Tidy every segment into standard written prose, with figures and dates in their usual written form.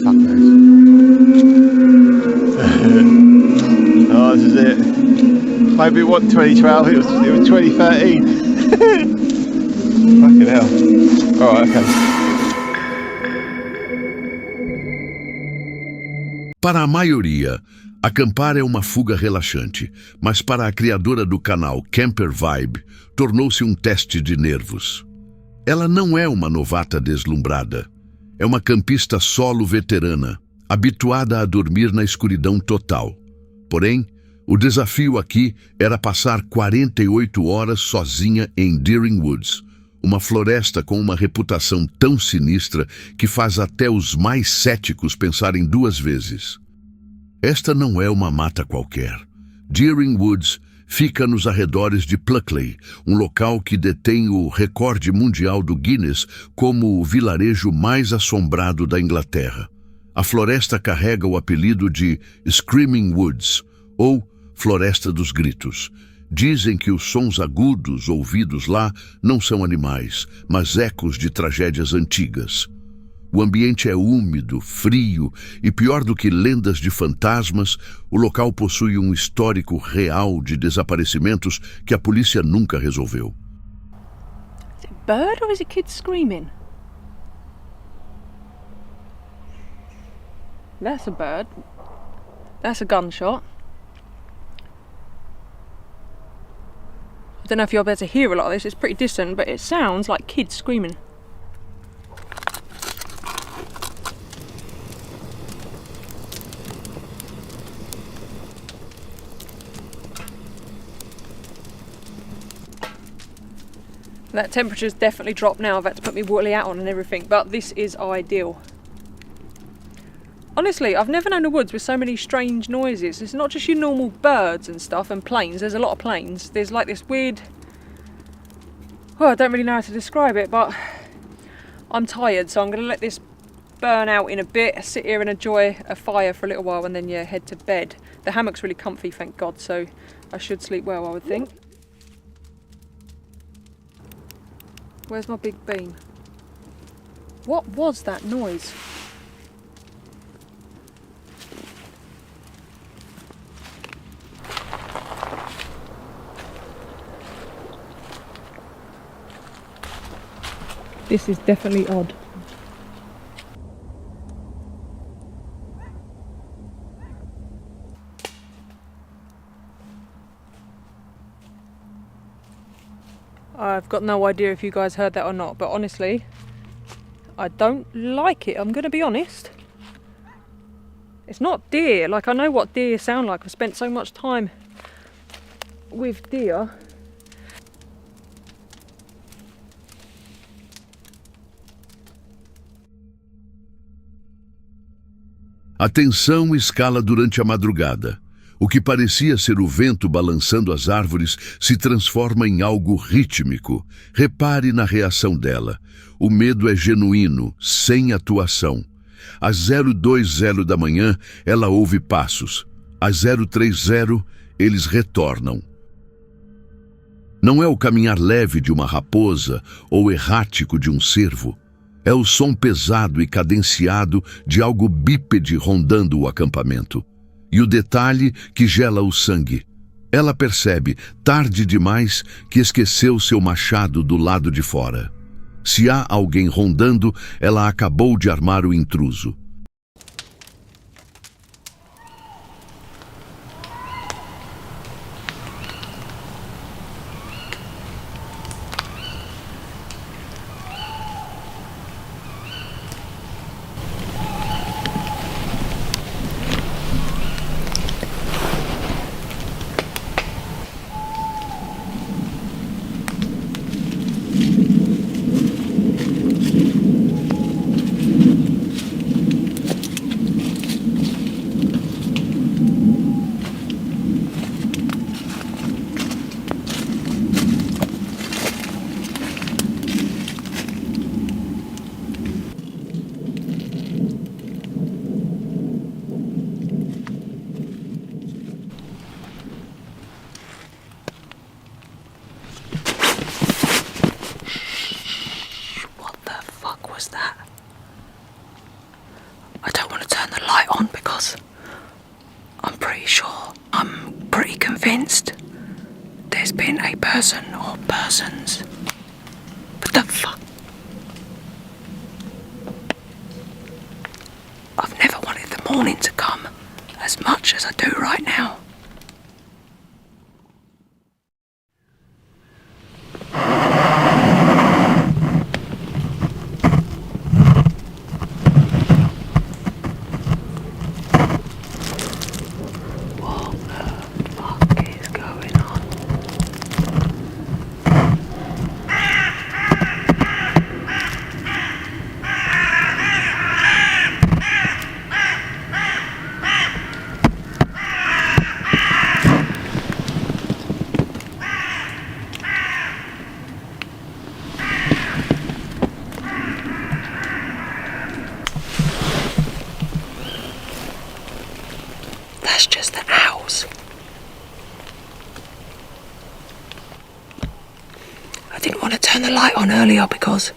Fuck knows. Oh, this is it. Maybe it wasn't 2012, it was 2013. Fucking hell. Alright, okay. Para a maioria, acampar é uma fuga relaxante, mas para a criadora do canal Camper Vibe, tornou-se um teste de nervos. Ela não é uma novata deslumbrada. É uma campista solo veterana, habituada a dormir na escuridão total. Porém, o desafio aqui era passar 48 horas sozinha em Deering Woods, uma floresta com uma reputação tão sinistra que faz até os mais céticos pensarem duas vezes. Esta não é uma mata qualquer. Deering Woods fica nos arredores de Pluckley, um local que detém o recorde mundial do Guinness como o vilarejo mais assombrado da Inglaterra. A floresta carrega o apelido de Screaming Woods, ou Floresta dos Gritos. Dizem que os sons agudos ouvidos lá não são animais, mas ecos de tragédias antigas. O ambiente é úmido, frio e, pior do que lendas de fantasmas, o local possui um histórico real de desaparecimentos que a polícia nunca resolveu. Is it a bird or is it kids screaming? That's a bird. That's a gunshot. I don't know if you'll be able to hear a lot of this, it's pretty distant, but it sounds like kids screaming. That temperature's definitely dropped now. I've had to put my woolly hat on and everything, but this is ideal. Honestly, I've never known a woods with so many strange noises. It's not just your normal birds and stuff and planes. There's a lot of planes. There's like this weird... Well, I don't really know how to describe it, but I'm tired, so I'm going to let this burn out in a bit, sit here and enjoy a fire for a little while and then, yeah, head to bed. The hammock's really comfy, thank God, so I should sleep well, I would think. Where's my big beam? What was that noise? This is definitely odd. I've got no idea if you guys heard that or not, but honestly, I don't like it, I'm going to be honest. It's not deer, like I know what deer sound like, I've spent so much time with deer. A tensão escala durante a madrugada. O que parecia ser o vento balançando as árvores se transforma em algo rítmico. Repare na reação dela. O medo é genuíno, sem atuação. Às 0:20 da manhã, ela ouve passos. Às 0:30, eles retornam. Não é o caminhar leve de uma raposa ou errático de um cervo. É o som pesado e cadenciado de algo bípede rondando o acampamento. E o detalhe que gela o sangue. Ela percebe, tarde demais, que esqueceu seu machado do lado de fora. Se há alguém rondando, ela acabou de armar o intruso. turn the light on because I'm pretty convinced there's been a person or persons. What the fuck? I've never wanted the morning to come as much as I do right now. That's just the owls. I didn't want to turn the light on earlier because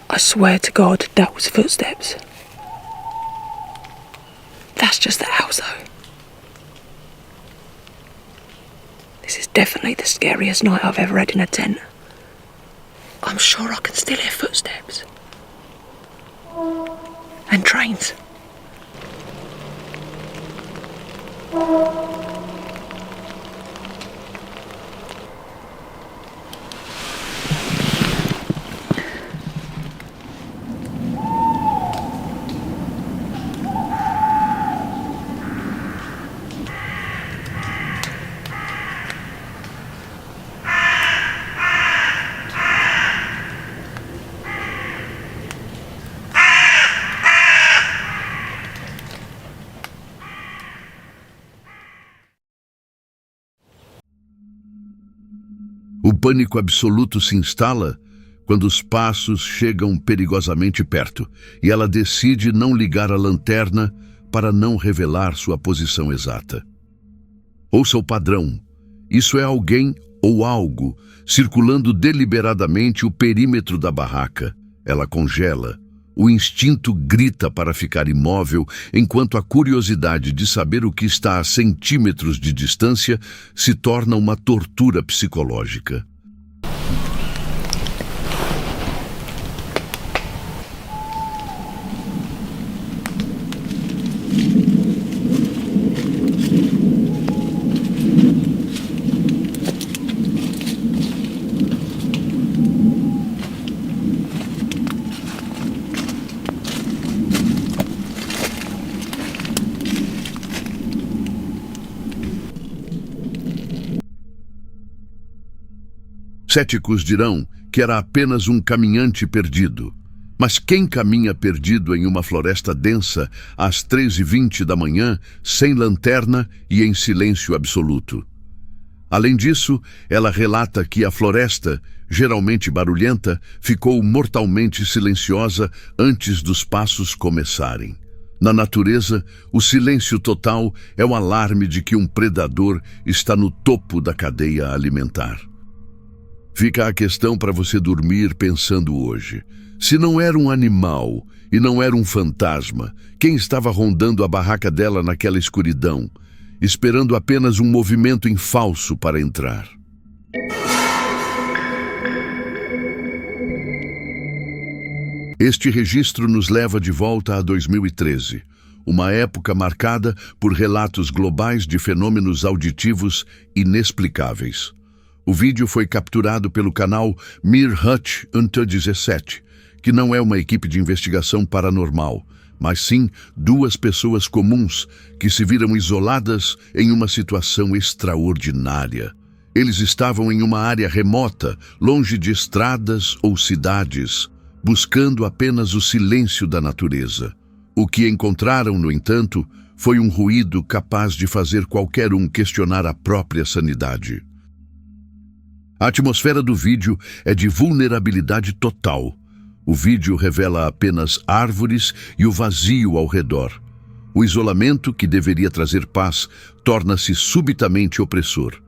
I swear to God that was footsteps. That's just the owls though. This is definitely the scariest night I've ever had in a tent. I'm sure I can still hear footsteps. And trains. O pânico absoluto se instala quando os passos chegam perigosamente perto e ela decide não ligar a lanterna para não revelar sua posição exata. Ouça o padrão. Isso é alguém ou algo circulando deliberadamente o perímetro da barraca. Ela congela. O instinto grita para ficar imóvel, enquanto a curiosidade de saber o que está a centímetros de distância se torna uma tortura psicológica. Céticos dirão que era apenas um caminhante perdido. Mas quem caminha perdido em uma floresta densa às 3h20 da manhã, sem lanterna e em silêncio absoluto? Além disso, ela relata que a floresta, geralmente barulhenta, ficou mortalmente silenciosa antes dos passos começarem. Na natureza, o silêncio total é o alarme de que um predador está no topo da cadeia alimentar. Fica a questão para você dormir pensando hoje. Se não era um animal e não era um fantasma, quem estava rondando a barraca dela naquela escuridão, esperando apenas um movimento em falso para entrar? Este registro nos leva de volta a 2013, uma época marcada por relatos globais de fenômenos auditivos inexplicáveis. O vídeo foi capturado pelo canal Mir Hutch 17, que não é uma equipe de investigação paranormal, mas sim duas pessoas comuns que se viram isoladas em uma situação extraordinária. Eles estavam em uma área remota, longe de estradas ou cidades, buscando apenas o silêncio da natureza. O que encontraram, no entanto, foi um ruído capaz de fazer qualquer um questionar a própria sanidade. A atmosfera do vídeo é de vulnerabilidade total. O vídeo revela apenas árvores e o vazio ao redor. O isolamento, que deveria trazer paz, torna-se subitamente opressor.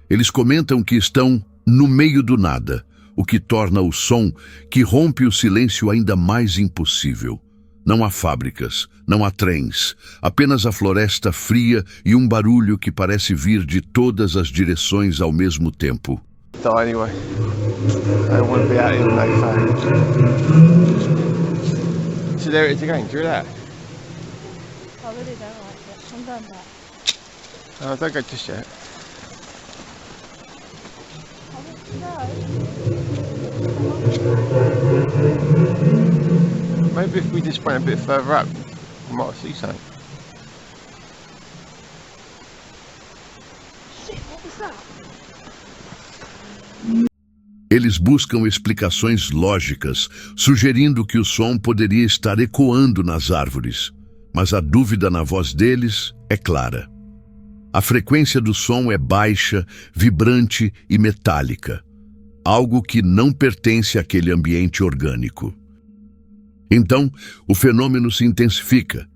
Eles comentam que estão no meio do nada, o que torna o som que rompe o silêncio ainda mais impossível. Não há fábricas, não há trens, apenas a floresta fria e um barulho que parece vir de todas as direções ao mesmo tempo. Die anyway. I don't want to be out here like that. So there it is again, do you hear that? I really don't like it. I'm going back. Oh, don't go just yet. Maybe if we just went a bit further up, we might see something. Shit, what was that? Eles buscam explicações lógicas, sugerindo que o som poderia estar ecoando nas árvores. Mas a dúvida na voz deles é clara. A frequência do som é baixa, vibrante e metálica. Algo que não pertence àquele ambiente orgânico. Então, o fenômeno se intensifica.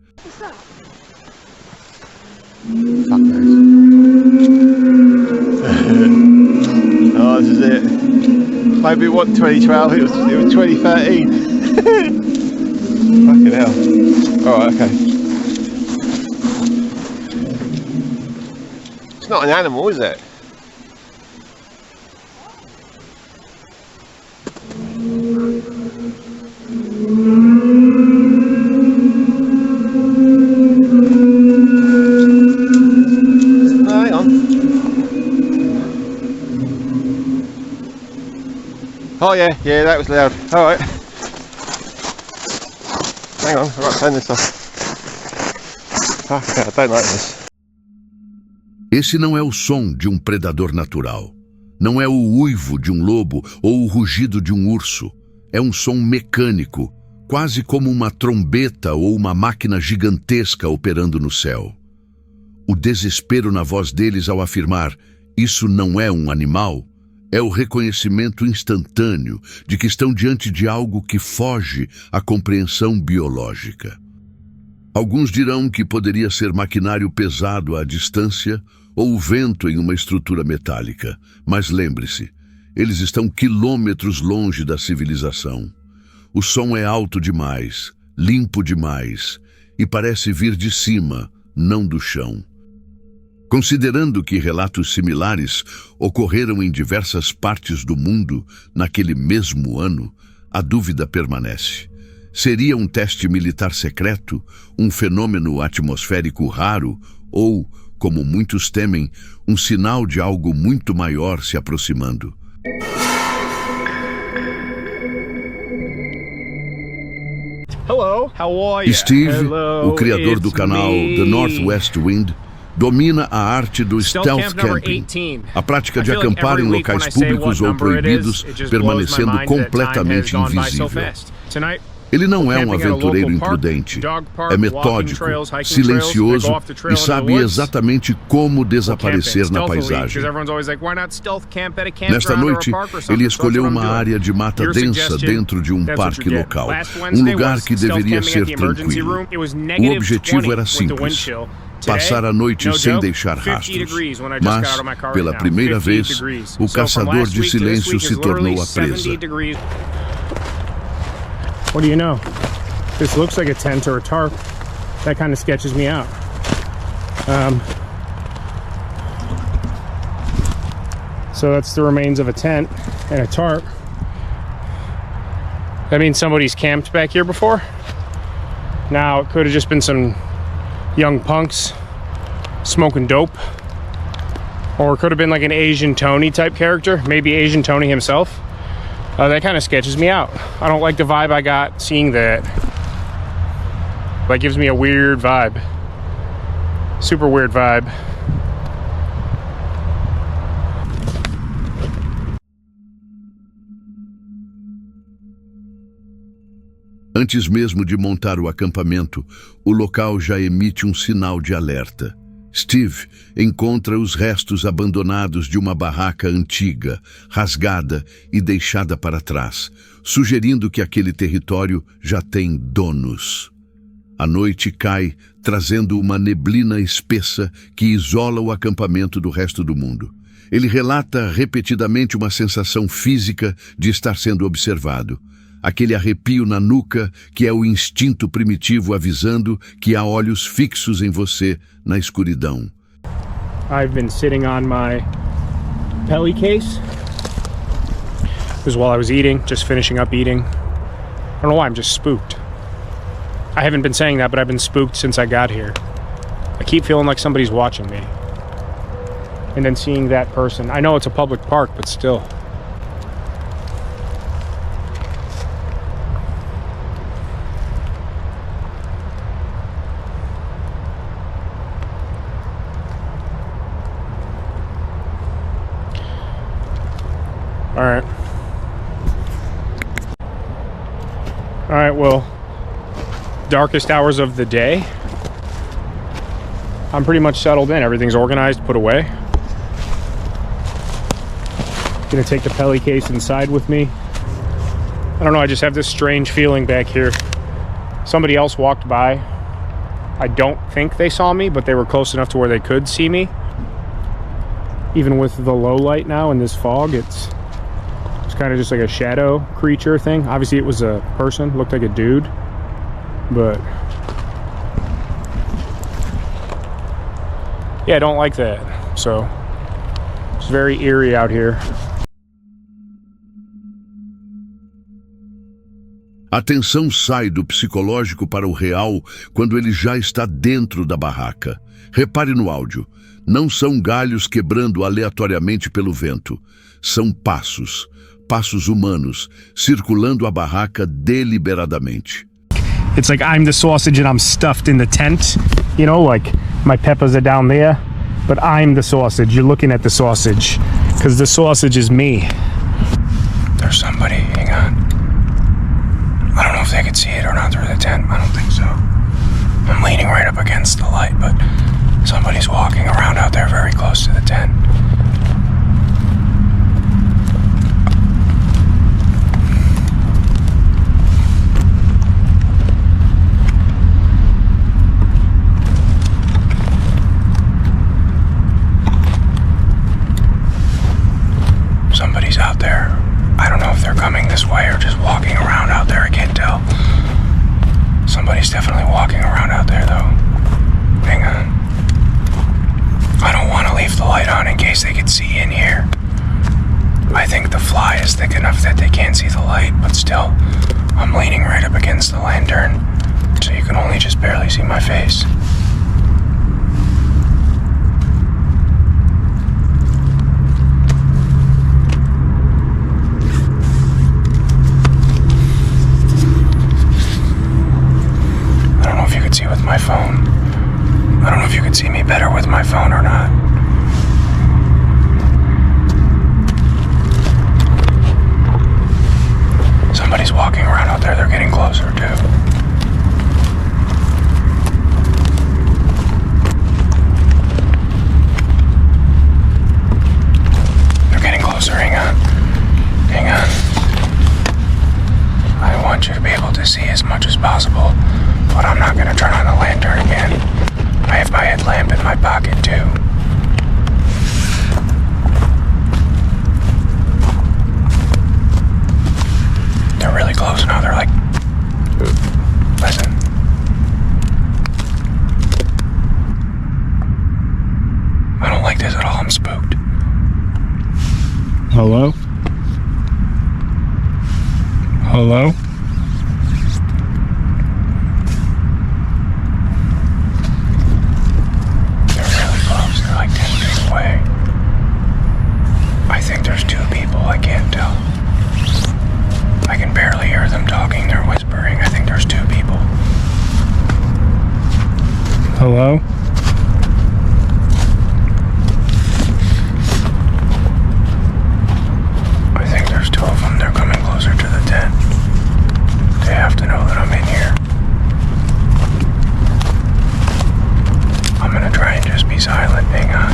Fuck knows. Oh, this is it. Maybe it wasn't 2012, it was 2013. Fucking hell. Alright, okay. It's not an animal, is it? Hang on. Oh yeah, that was loud. Alright. Hang on, I've got to turn this off. Fuck, I don't like this. Esse não é o som de um predador natural. Não é o uivo de um lobo ou o rugido de um urso. É um som mecânico, quase como uma trombeta ou uma máquina gigantesca operando no céu. O desespero na voz deles ao afirmar "isso não é um animal" é o reconhecimento instantâneo de que estão diante de algo que foge à compreensão biológica. Alguns dirão que poderia ser maquinário pesado à distância ou o vento em uma estrutura metálica, mas lembre-se, eles estão quilômetros longe da civilização. O som é alto demais, limpo demais e parece vir de cima, não do chão. Considerando que relatos similares ocorreram em diversas partes do mundo naquele mesmo ano, a dúvida permanece. Seria um teste militar secreto, um fenômeno atmosférico raro ou, como muitos temem, um sinal de algo muito maior se aproximando? Hello, how are you? Steve, Hello, o criador do it's canal me. The Northwest Wind, domina a arte do stealth Camp number camping, 18. a prática de I feel like acampar em every week locais when I say públicos what ou number it is, proibidos, it just blows my permanecendo mind that time completamente has gone by so invisível. fast. Tonight, Ele não we're é um camping at a local aventureiro park, imprudente. dog park, É walking metódico, trails, hiking silencioso trails, they go off the trail e into the sabe woods. exatamente como We're desaparecer camping na stealthily, paisagem. 'cause everyone's always like, why not stealth camp at a Nesta campground or a noite, park or something? ele So that's escolheu what I'm uma doing. área de mata Your densa suggestion, dentro de um that's what parque you get. local, Last um Wednesday lugar was que stealth deveria camping ser at the emergency tranquilo. room. It was O negative objetivo 20 era with the simples: wind chill. Today, passar a noite no sem joke, deixar 50 rastros. degrees when I just got Mas, out of my car pela right now. primeira 50 vez, degrees. o So from caçador last de week to this silêncio week se is literally tornou a 70 presa. degrees. What do you know? This looks like a tent or a tarp. That kind of sketches me out. So that's the remains of a tent and a tarp. That means somebody's camped back here before. Now, it could have just been some young punks smoking dope. Or it could have been like an Asian Tony type character, maybe Asian Tony himself. That kind of sketches me out. I don't like the vibe I got seeing that. That gives me a weird vibe. Super weird vibe. Antes mesmo de montar o acampamento, o local já emite um sinal de alerta. Steve encontra os restos abandonados de uma barraca antiga, rasgada e deixada para trás, sugerindo que aquele território já tem donos. A noite cai, trazendo uma neblina espessa que isola o acampamento do resto do mundo. Ele relata repetidamente uma sensação física de estar sendo observado. aquele arrepio na nuca que é o instinto primitivo avisando que há olhos fixos em você na escuridão. I've been sitting on my Peli case. This was while I was eating, just finishing up eating. I don't know why, I'm just spooked. I haven't been saying that, but I've been spooked since I got here. I keep feeling like somebody's watching me. And then seeing that person. I know it's a public park, but still. Alright. Alright, well, darkest hours of the day. I'm pretty much settled in. Everything's organized, put away. Gonna take the Peli case inside with me. I don't know, I just have this strange feeling back here. Somebody else walked by. I don't think they saw me, but they were close enough to where they could see me. Even with the low light now in this fog, it's kind of just like a shadow creature thing. Obviously it was a person, looked like a dude, but yeah, I don't like that. So it's very eerie out here. A tensão sai do psicológico para o real quando ele já está dentro da barraca. Repare no áudio. Não são galhos quebrando aleatoriamente pelo vento. São passos humanos, circulando a barraca deliberadamente. It's like I'm the sausage and I'm stuffed in the tent. You know, like my peppers are down there, but I'm the sausage. You're looking at the sausage because the sausage is me. There's somebody, hang on. I don't know if they could see it or not through the tent. I don't think so. I'm leaning right up against the light, but somebody's walking around out there very close to the tent. Somebody's out there. I don't know if they're coming this way or just walking around out there. I can't tell. Somebody's definitely walking around out there, though. Hang on. I don't want to leave the light on in case they could see in here. I think the fly is thick enough that they can't see the light, but still, I'm leaning right up against the lantern, so you can only just barely see my face. See with my phone. I don't know if you could see me better with my phone or not. Somebody's walking around out there. They're getting closer too. They're getting closer. Hang on. Hang on. I want you to be able to see as much as possible. But I'm not gonna turn on the lantern again. I have my headlamp in my pocket too. They're really close now. They're like, listen. I don't like this at all. I'm spooked. Hello? Hello? I think there's two people, I can't tell. I can barely hear them talking, they're whispering. I think there's two people. Hello? I think there's two of them, they're coming closer to the tent. They have to know that I'm in here. I'm gonna try and just be silent, hang on.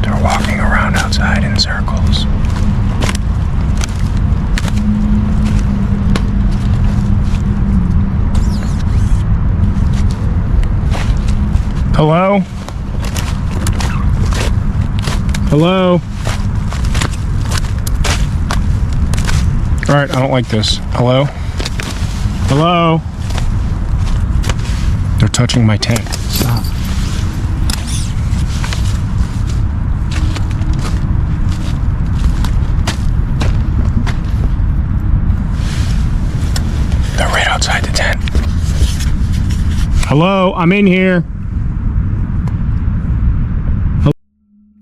They're walking around outside in circles. Hello? Hello? All right, I don't like this. Hello? Hello? They're touching my tent. Stop. They're right outside the tent. Hello, I'm in here.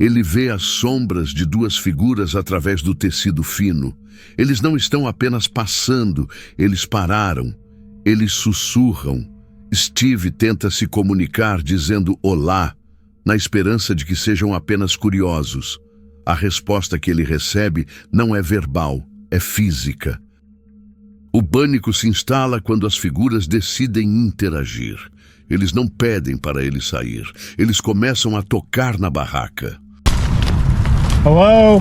Ele vê as sombras de duas figuras através do tecido fino. Eles não estão apenas passando, eles pararam. Eles sussurram. Steve tenta se comunicar dizendo olá, na esperança de que sejam apenas curiosos. A resposta que ele recebe não é verbal, é física. O pânico se instala quando as figuras decidem interagir. Eles não pedem para ele sair. Eles começam a tocar na barraca. Hello?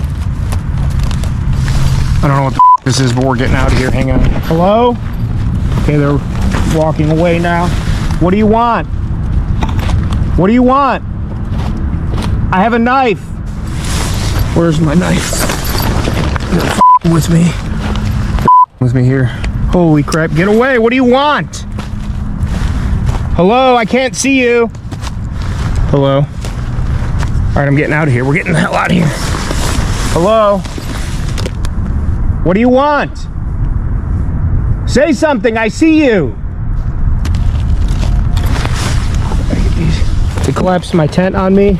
I don't know what the this is, but we're getting out of here. Hang on. Hello? Okay, they're walking away now. What do you want? What do you want? I have a knife. Where's my knife? They're with me. They're with me here. Holy crap, get away. What do you want? Hello, I can't see you. Hello? All right, I'm getting out of here. We're getting the hell out of here. Hello? What do you want? Say something, I see you. They collapsed my tent on me.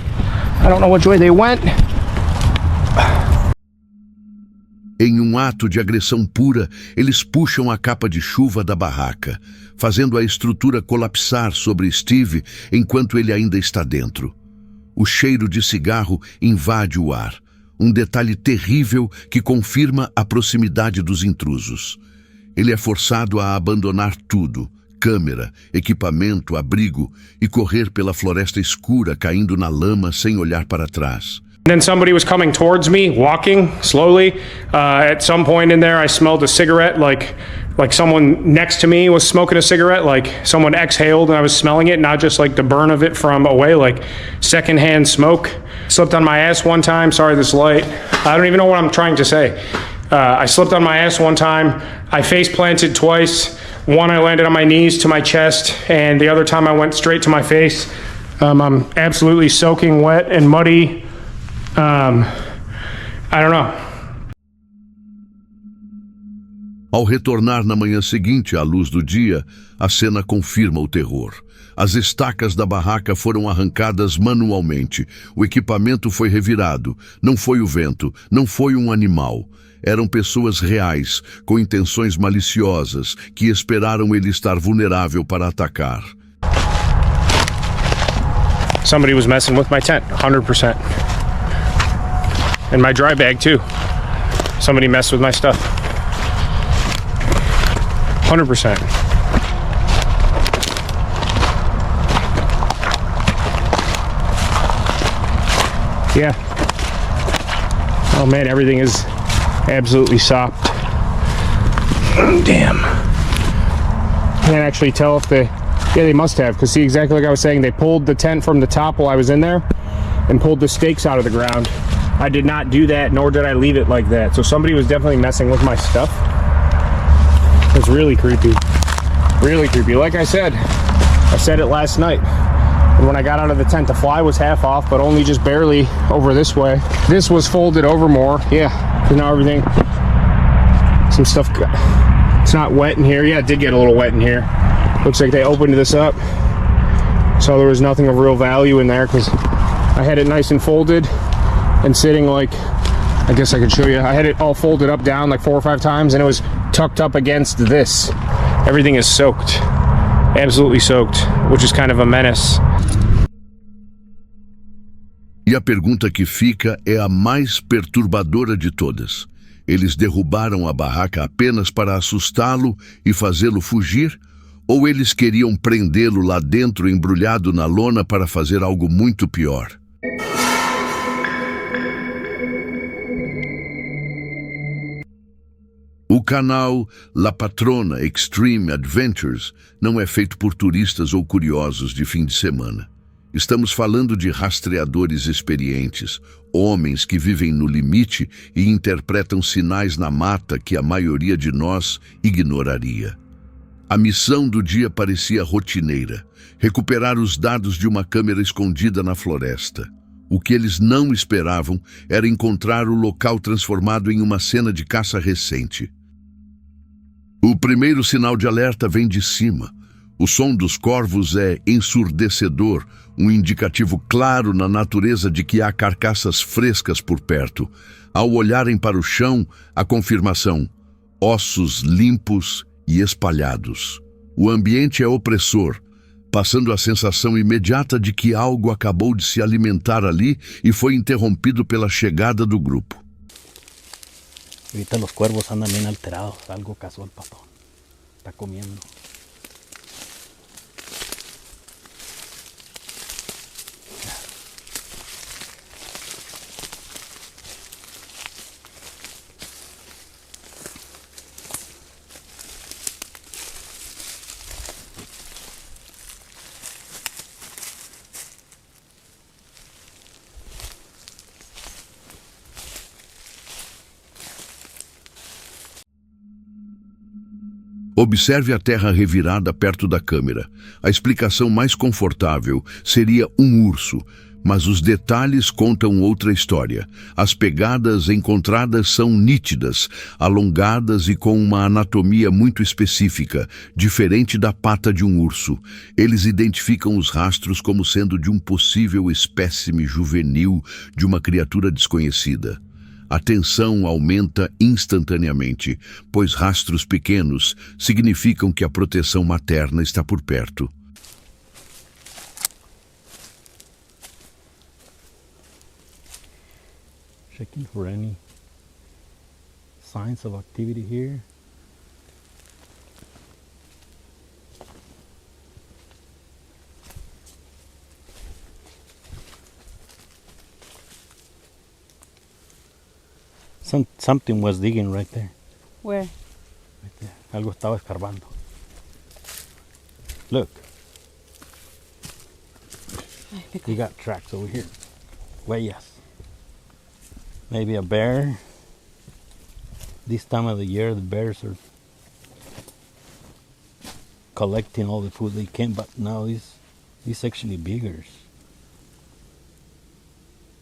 I don't know which way they went. Em um ato de agressão pura, eles puxam a capa de chuva da barraca, fazendo a estrutura colapsar sobre Steve enquanto ele ainda está dentro. O cheiro de cigarro invade o ar, um detalhe terrível que confirma a proximidade dos intrusos. Ele é forçado a abandonar tudo, câmera, equipamento, abrigo, e correr pela floresta escura caindo na lama sem olhar para trás. Then somebody was coming towards me, walking slowly. At some point in there, I smelled a cigarette, like someone next to me was smoking a cigarette, like someone exhaled and I was smelling it, not just like the burn of it from away, like secondhand smoke. Slipped on my ass one time. Sorry, this light. I don't even know what I'm trying to say. I slipped on my ass one time. I face planted twice. One, I landed on my knees to my chest, and the other time I went straight to my face. I'm absolutely soaking wet and muddy. I don't know. Ao retornar na manhã seguinte à luz do dia, a cena confirma o terror. As estacas da barraca foram arrancadas manualmente. O equipamento foi revirado. Não foi o vento, não foi um animal. Eram pessoas reais, com intenções maliciosas, que esperaram ele estar vulnerável para atacar. Somebody was messing with my tent, 100%. And my dry bag too. Somebody messed with my stuff. 100%. Yeah. Oh man, everything is absolutely sopped. Damn. Can't actually tell if they must have, because see, exactly like I was saying, they pulled the tent from the top while I was in there and pulled the stakes out of the ground. I did not do that, nor did I leave it like that. So somebody was definitely messing with my stuff. It's really creepy. Really creepy. Like I said it last night. And when I got out of the tent, the fly was half off, but only just barely over this way. This was folded over more. Yeah. So now everything, some stuff, it's not wet in here. Yeah, it did get a little wet in here. Looks like they opened this up. So there was nothing of real value in there because I had it nice and folded and sitting like, I guess I could show you. I had it all folded up down like 4 or 5 times and it was tucked up against this. Everything is soaked, absolutely soaked, which is kind of a menace. E a pergunta que fica é a mais perturbadora de todas. Eles derrubaram a barraca apenas para assustá-lo e fazê-lo fugir? Ou eles queriam prendê-lo lá dentro embrulhado na lona para fazer algo muito pior? O canal La Patrona Extreme Adventures não é feito por turistas ou curiosos de fim de semana. Estamos falando de rastreadores experientes, homens que vivem no limite e interpretam sinais na mata que a maioria de nós ignoraria. A missão do dia parecia rotineira: recuperar os dados de uma câmera escondida na floresta. O que eles não esperavam era encontrar o local transformado em uma cena de caça recente. O primeiro sinal de alerta vem de cima. O som dos corvos é ensurdecedor, um indicativo claro na natureza de que há carcaças frescas por perto. Ao olharem para o chão, a confirmação: ossos limpos e espalhados. O ambiente é opressor, passando a sensação imediata de que algo acabou de se alimentar ali e foi interrompido pela chegada do grupo. Ahorita los cuervos andan bien alterados, algo cazó el pato, está comiendo. Observe a terra revirada perto da câmera. A explicação mais confortável seria um urso, mas os detalhes contam outra história. As pegadas encontradas são nítidas, alongadas e com uma anatomia muito específica, diferente da pata de um urso. Eles identificam os rastros como sendo de um possível espécime juvenil de uma criatura desconhecida. A tensão aumenta instantaneamente, pois rastros pequenos significam que a proteção materna está por perto. Checking for any signs of activity here. Something was digging right there. Where? Right there. Algo estaba escarbando. Look. You got tracks over here. Huellas. Maybe a bear. This time of the year, the bears are collecting all the food they can, but now this actually bigger.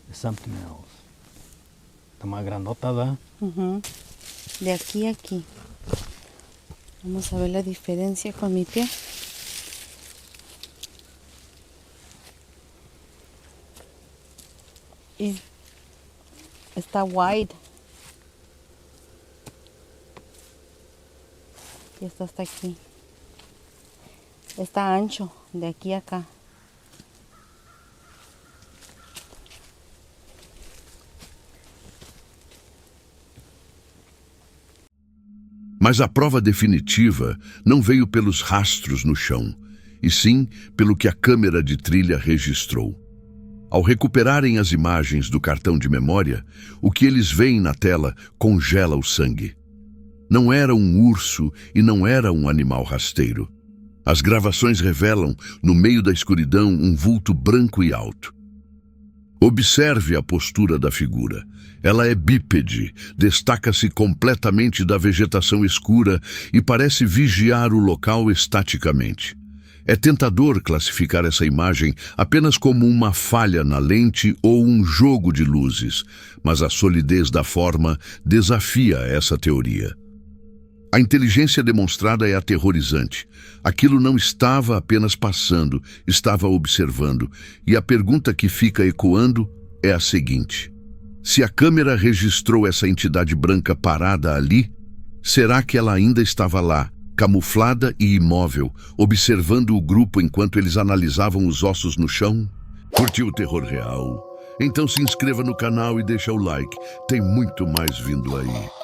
It's something else. Está más grandota, ¿verdad? De aquí a aquí. Vamos a ver la diferencia con mi pie. Y está wide. Y está hasta aquí. Está ancho de aquí a acá. Mas a prova definitiva não veio pelos rastros no chão, e sim pelo que a câmera de trilha registrou. Ao recuperarem as imagens do cartão de memória, o que eles veem na tela congela o sangue. Não era um urso e não era um animal rasteiro. As gravações revelam, no meio da escuridão, um vulto branco e alto. Observe a postura da figura. Ela é bípede, destaca-se completamente da vegetação escura e parece vigiar o local estaticamente. É tentador classificar essa imagem apenas como uma falha na lente ou um jogo de luzes, mas a solidez da forma desafia essa teoria. A inteligência demonstrada é aterrorizante. Aquilo não estava apenas passando, estava observando. E a pergunta que fica ecoando é a seguinte: se a câmera registrou essa entidade branca parada ali, será que ela ainda estava lá, camuflada e imóvel, observando o grupo enquanto eles analisavam os ossos no chão? Curtiu o terror real? Então se inscreva no canal e deixa o like. Tem muito mais vindo aí.